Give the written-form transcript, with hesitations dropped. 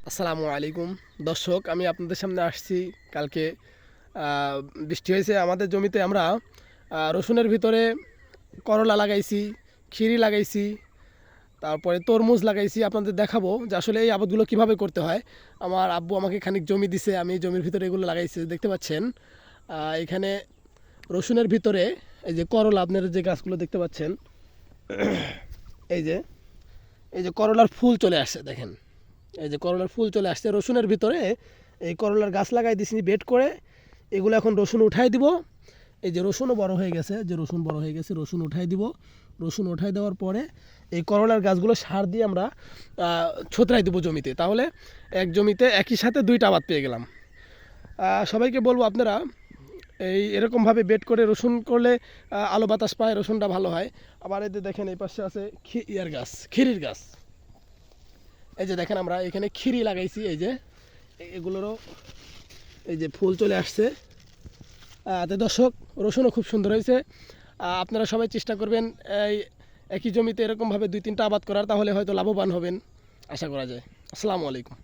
আসসালামু আলাইকুম দর্শক, আমি আপনাদের সামনে আসছি। কালকে বৃষ্টি হয়েছে আমাদের জমিতে। আমরা রসুনের ভিতরে করলা লাগাইছি, খিরি লাগাইছি, তারপরে তরমুজ লাগাইছি। আপনাদের দেখাবো যে আসলে এই আবাদগুলো কিভাবে করতে হয়। আমার আব্বু আমাকে খানিক জমি দিছে, আমি এই জমির ভিতরে এগুলো লাগাইছি। দেখতে পাচ্ছেন এখানে রসুনের ভিতরে এই যে করলা, আপনারা যে গাছগুলো দেখতে পাচ্ছেন, এই যে এই যে করলার ফুল চলে আসছে, দেখেন এই যে করলার ফুল চলে আসছে রসুনের ভিতরে। এই করলার গাছ লাগাই দিছি বেড করে। এগুলো এখন রসুন উঠাই দিব। এই যে রসুনও বড় হয়ে গেছে, যে রসুন বড় হয়ে গেছে, রসুন উঠাই দিব। রসুন উঠাই দেওয়ার পরে এই করলার গাছগুলো সার দিয়ে আমরা ছত্রাই দেবো জমিতে। তাহলে এক জমিতে একই সাথে দুইটা আবাদ পেয়ে গেলাম। সবাইকে বলবো আপনারা এরকমভাবে বেড করে রসুন করলে আলো বাতাস পায়, রসুনটা ভালো হয়। আবার এতে দেখেন এই পাশে আছে খিরির গাছ। এই যে দেখেন আমরা এখানে খিরি লাগাইছি। এই যে এগুলোরও এই যে ফুল চলে আসছে। তো দর্শক, রসুনও খুব সুন্দর হয়েছে। আপনারা সবাই চেষ্টা করবেন এই একই জমিতে এরকমভাবে 2-3টা আবাদ করার, তাহলে হয়তো লাভবান হবেন আশা করা যায়। আসসালামু আলাইকুম।